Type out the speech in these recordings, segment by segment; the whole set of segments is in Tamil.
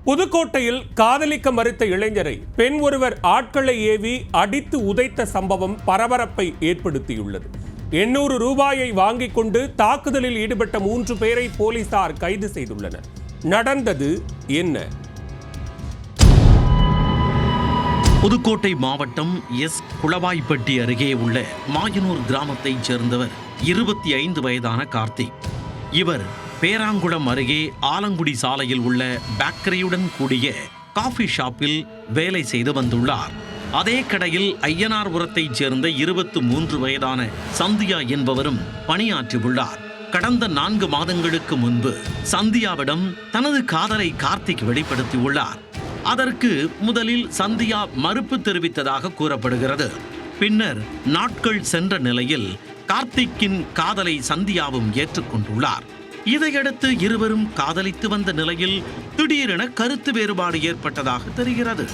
புதுக்கோட்டையில் காதலிக்க மறுத்த இளைஞரை பெண் ஒருவர் ஆட்களை ஏவி அடித்து உதைத்த சம்பவம் பரபரப்பை ஏற்படுத்தியுள்ளது. 800 ரூபாயை வாங்கிக் கொண்டு தாக்குதலில் ஈடுபட்ட 3 பேரை போலீசார் கைது செய்துள்ளனர். நடந்தது என்ன? புதுக்கோட்டை மாவட்டம் குளவாய்ப்பட்டி அருகே உள்ள மாயனூர் கிராமத்தைச் சேர்ந்தவர் 25 வயதான கார்த்திக். இவர் பேராங்குளம் அருகே ஆலங்குடி சாலையில் உள்ள பேக்கரியுடன் கூடிய காஃபி ஷாப்பில் வேலை செய்து வந்துள்ளார். அதே கடையில் ஐயனார்புரத்தைச் சேர்ந்த 23 வயதான சந்தியா என்பவரும் பணியாற்றியுள்ளார். கடந்த 4 மாதங்களுக்கு முன்பு சந்தியாவிடம் தனது காதலை கார்த்திக் வெளிப்படுத்தியுள்ளார். அதற்கு முதலில் சந்தியா மறுப்பு தெரிவித்ததாக கூறப்படுகிறது. பின்னர் நாட்கள் சென்ற நிலையில் கார்த்திக்கின் காதலை சந்தியாவும் ஏற்றுக்கொண்டுள்ளார். இதையடுத்து இருவரும் காதலித்து வந்த நிலையில் திடீரென கருத்து வேறுபாடு ஏற்பட்டதாக தெரிகிறது.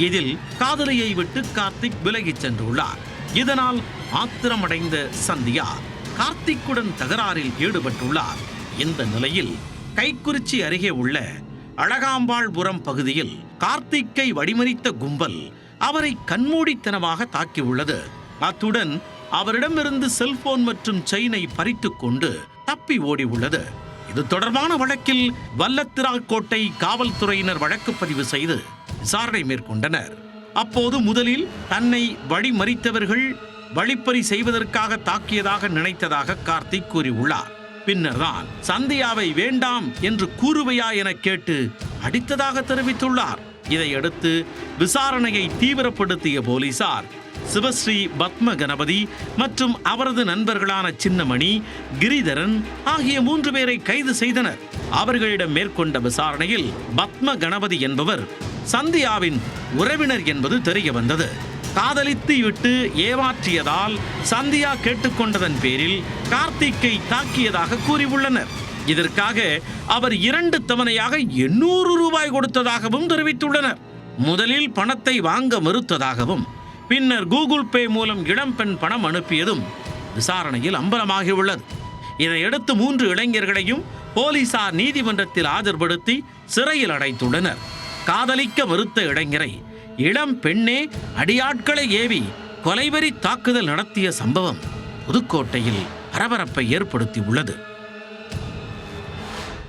இதில் காதலியை விட்டு கார்த்திக் விலகிச் சென்றுள்ளார். இதனால் ஆத்திரமடைந்த சந்தியா கார்த்திக்குடன் தகராறில் ஈடுபட்டுள்ளார். இந்த நிலையில் கைக்குறிச்சி அருகே உள்ள அழகாம்பாள்புரம் பகுதியில் கார்த்திக்கை வழிமறித்த கும்பல் அவரை கண்மூடித்தனமாக தாக்கியுள்ளது. அத்துடன் அவரிடமிருந்து செல்போன் மற்றும் செயினை பறித்துக் கொண்டு தப்பி ஓடி உள்ளது. இது தொடர்பான வழக்கில் வல்லத்திராக்கோட்டை காவல்துறையினர் வழக்கு பதிவு செய்து விசாரணை மேற்கொண்டனர். அப்போது முதலில் தன்னை வழிமறித்தவர்கள் வழிப்பறி செய்வதற்காக தாக்கியதாக நினைத்ததாக கார்த்திக் கூறியுள்ளார். பின்னர்தான் சந்தியாவை வேண்டாம் என்று கூறுவையா என கேட்டு அடித்ததாக தெரிவித்துள்ளார். இதையடுத்து விசாரணையை தீவிரப்படுத்திய போலீசார் சிவஸ்ரீ பத்ம கணபதி மற்றும் அவரது நண்பர்களான சின்னமணி, கிரிதரன் ஆகிய 3 பேரை கைது செய்தனர். அவர்களிடம் மேற்கொண்ட விசாரணையில் பத்ம கணபதி என்பவர் சந்தியாவின் உறவினர் என்பது தெரிய வந்தது. காதலித்து விட்டு ஏமாற்றியதால் சந்தியா கேட்டுக்கொண்டதன் பேரில் கார்த்திக்கை தாக்கியதாக கூறியுள்ளனர். இதற்காக அவர் 2 தவணையாக 800 ரூபாய் கொடுத்ததாகவும் தெரிவித்துள்ளனர். முதலில் பணத்தை வாங்க மறுத்ததாகவும் பின்னர் கூகுள் பே மூலம் இளம்பெண் பணம் அனுப்பியதும் விசாரணையில் அம்பலமாகியுள்ளது. இதையடுத்து 3 இளைஞர்களையும் போலீசார் நீதிமன்றத்தில் ஆஜர்படுத்தி சிறையில் அடைத்துள்ளனர். காதலிக்க மறுத்த இளைஞரை இளம் பெண்ணே அடியாட்களை ஏவி கொலைவெறி தாக்குதல் நடத்திய சம்பவம் புதுக்கோட்டையில் பரபரப்பை ஏற்படுத்தி உள்ளது.